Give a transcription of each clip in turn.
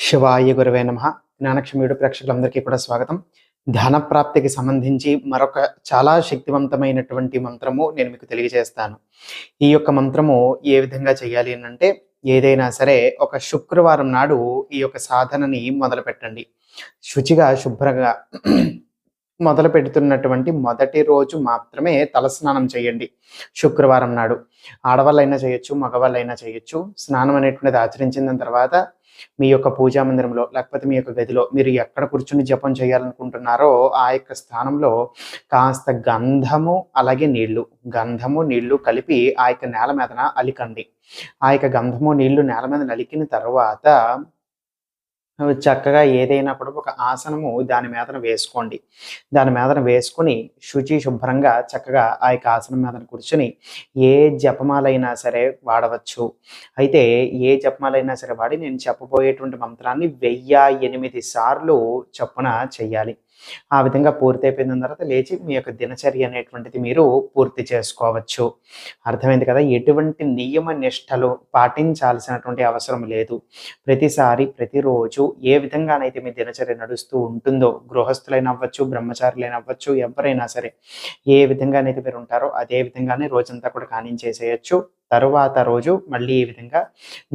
శివాయ గురవే నమః. జ్ఞానక్షమయుడు ప్రేక్షకులందరికీ కూడా స్వాగతం. ధ్యాన ప్రాప్తికి సంబంధించి మరొక చాలా శక్తివంతమైనటువంటి మంత్రము నేను మీకు తెలియజేస్తాను. ఈ యొక్క మంత్రము ఏ విధంగా చేయాలి అనంటే, ఏదైనా సరే ఒక శుక్రవారం నాడు ఈ యొక్క సాధనని మొదలుపెట్టండి. శుచిగా, శుభ్రంగా మొదలుపెడుతున్నటువంటి మొదటి రోజు మాత్రమే తలస్నానం చేయండి. శుక్రవారం నాడు ఆడవాళ్ళైనా చేయొచ్చు, మగవాళ్ళైనా చేయొచ్చు. స్నానం అనేటువంటిది ఆచరించిన తర్వాత మీ యొక్క పూజా మందిరంలో లేకపోతే మీ యొక్క గదిలో మీరు ఎక్కడ కూర్చుని జపం చేయాలనుకుంటున్నారో ఆ యొక్క స్థానంలో కాస్త గంధము నీళ్లు కలిపి ఆ యొక్క నేల మీదన అలికండి. ఆ యొక్క గంధము నీళ్లు నేల మీద అలికిన తర్వాత చక్కగా ఏదైనా కూడా ఒక ఆసనము దాని మీదన వేసుకోండి. దాని మీదన వేసుకొని శుభ్రంగా చక్కగా ఆ యొక్క ఆసనం మీదన కూర్చొని ఏ జపమాలైనా సరే వాడవచ్చు. అయితే ఏ జపమాలైనా సరే వాడి నేను చెప్పబోయేటువంటి మంత్రాన్ని 1008 సార్లు చొప్పున చెయ్యాలి. ఆ విధంగా పూర్తి అయిపోయిన తర్వాత లేచి మీ యొక్క దినచర్య అనేటువంటిది మీరు పూర్తి చేసుకోవచ్చు. అర్థమైంది కదా? ఎటువంటి నియమ నిష్టలు పాటించాల్సినటువంటి అవసరం లేదు. ప్రతిసారి ప్రతిరోజు ఏ విధంగానైతే మీ దినచర్య నడుస్తూ ఉంటుందో, గృహస్థులైన అవ్వచ్చు, బ్రహ్మచారులైన అవ్వచ్చు, ఎవరైనా సరే ఏ విధంగానైతే మీరు ఉంటారో అదే విధంగానే రోజంతా కూడా కానించేసేయచ్చు. తరువాత రోజు మళ్ళీ ఈ విధంగా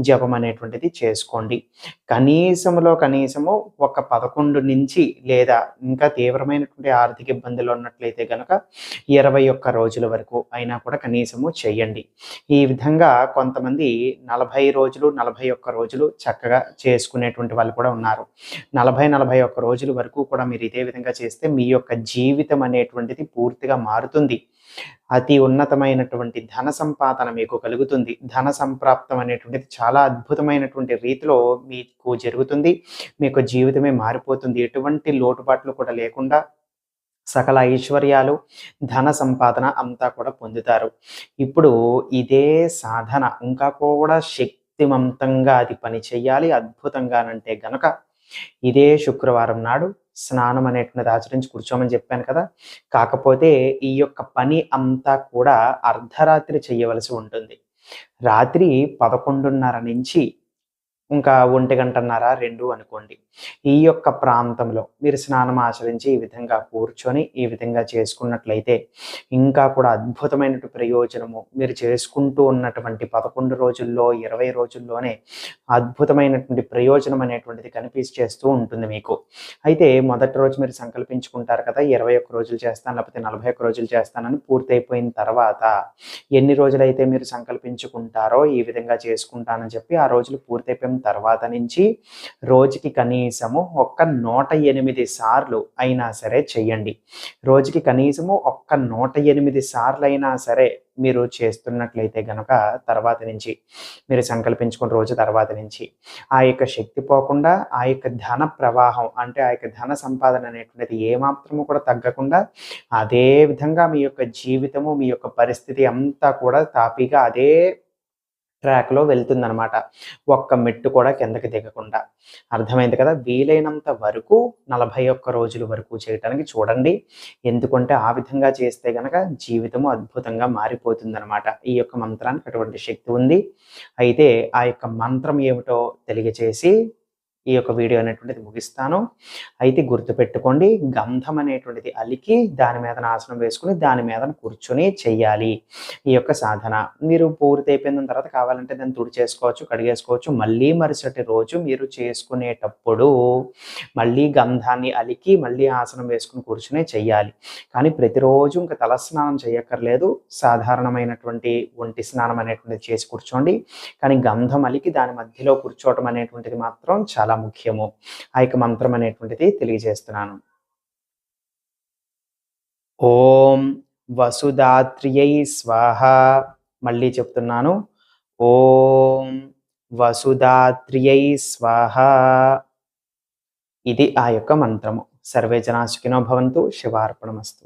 జపం అనేటువంటిది చేసుకోండి. కనీసము ఒక 11 నుంచి లేదా ఇంకా తీవ్రమైనటువంటి ఆర్థిక ఇబ్బందులు ఉన్నట్లయితే గనక 21 రోజుల వరకు అయినా కూడా కనీసము చేయండి. ఈ విధంగా కొంతమంది 40 రోజులు, 41 రోజులు చక్కగా చేసుకునేటువంటి వాళ్ళు కూడా ఉన్నారు. 41 రోజుల వరకు కూడా మీరు ఇదే విధంగా చేస్తే మీ యొక్క జీవితం అనేటువంటిది పూర్తిగా మారుతుంది. అతి ఉన్నతమైనటువంటి ధన సంపాదన మీకు కలుగుతుంది. ధన సంప్రాప్తం అనేటువంటిది చాలా అద్భుతమైనటువంటి రీతిలో మీకు జరుగుతుంది. మీకు జీవితమే మారిపోతుంది. ఎటువంటి లోటుపాట్లు కూడా లేకుండా సకల ఐశ్వర్యాలు, ధన సంపాదన అంతా కూడా పొందుతారు. ఇప్పుడు ఇదే సాధన ఇంకా కూడా శక్తివంతంగా అది పని చేయాలి అద్భుతంగానంటే గనక ఇదే శుక్రవారం నాడు స్నానం అనేటువంటిది ఆచరించి కూర్చోమని చెప్పాను కదా. కాకపోతే ఈ యొక్క పని అంతా కూడా అర్ధరాత్రి చేయవలసి ఉంటుంది. రాత్రి 11:30 నుంచి ఇంకా 1:30, 2 అనుకోండి. ఈ యొక్క ప్రాంతంలో మీరు స్నానం ఆచరించి ఈ విధంగా కూర్చొని ఈ విధంగా చేసుకున్నట్లయితే ఇంకా కూడా అద్భుతమైనటువంటి ప్రయోజనము మీరు చేసుకుంటూ ఉన్నటువంటి 11 రోజుల్లో, 20 రోజుల్లోనే అద్భుతమైనటువంటి ప్రయోజనం అనేటువంటిది కనిపించేస్తూ ఉంటుంది మీకు. అయితే మొదటి రోజు మీరు సంకల్పించుకుంటారు కదా, 21 రోజులు చేస్తాను లేకపోతే 41 రోజులు చేస్తానని. పూర్తయిపోయిన తర్వాత ఎన్ని రోజులైతే మీరు సంకల్పించుకుంటారో ఈ విధంగా చేసుకుంటానని చెప్పి ఆ రోజులు పూర్తయిపోయిన తర్వాత నుంచి రోజుకి కనీసము 108 సార్లు అయినా సరే చెయ్యండి. రోజుకి కనీసము 108 సార్లు అయినా సరే మీరు చేస్తున్నట్లయితే గనక తర్వాత నుంచి మీరు సంకల్పించుకున్న రోజు తర్వాత నుంచి ఆ యొక్క శక్తి పోకుండా ఆ యొక్క ధన ప్రవాహం అంటే ఆ యొక్క ధన సంపాదన అనేటువంటిది ఏమాత్రము కూడా తగ్గకుండా అదే విధంగా మీ యొక్క జీవితము, మీ యొక్క పరిస్థితి అంతా కూడా తాపీగా అదే ట్రాక్‌లో వెళ్తుందనమాట. ఒక్క మెట్టు కూడా కిందకి దిగకుండా. అర్థమైంది కదా? వీలైనంత వరకు 41 రోజుల వరకు చేయటానికి చూడండి. ఎందుకంటే ఆ విధంగా చేస్తే గనక జీవితము అద్భుతంగా మారిపోతుందనమాట. ఈ యొక్క మంత్రానికి అటువంటి శక్తి ఉంది. అయితే ఆ యొక్క మంత్రం ఏమిటో తెలియజేసి ఈ యొక్క వీడియో అనేటువంటిది ముగిస్తాను. అయితే గుర్తుపెట్టుకోండి, గంధం అనేటువంటిది అలికి దాని మీద ఆసనం వేసుకుని దాని మీద కూర్చొని చెయ్యాలి ఈ యొక్క సాధన. మీరు పూర్తి అయిపోయిన తర్వాత కావాలంటే దాన్ని తుడిచేసుకోవచ్చు, కడిగేసుకోవచ్చు. మళ్ళీ మరుసటి రోజు మీరు చేసుకునేటప్పుడు మళ్ళీ గంధాన్ని అలికి మళ్ళీ ఆసనం వేసుకుని కూర్చునే చెయ్యాలి. కానీ ప్రతిరోజు ఇంకా తలస్నానం చేయక్కర్లేదు. సాధారణమైనటువంటి ఒంటి స్నానం అనేటువంటిది చేసి కూర్చోండి. కానీ గంధం అలికి దాని మధ్యలో కూర్చోవటం అనేటువంటిది మాత్రం చాలా ముఖ్యము. ఆ యొక్క మంత్రం అనేటువంటిది తెలియజేస్తున్నాను. ఓం వసుధాత్రియై స్వాహ. మళ్ళీ చెప్తున్నాను. ఓం వసుధాత్రియై స్వాహ. ఇది ఆ యొక్క మంత్రము. సర్వే జనా సుఖినో భవంతు. శివార్పణమస్తు.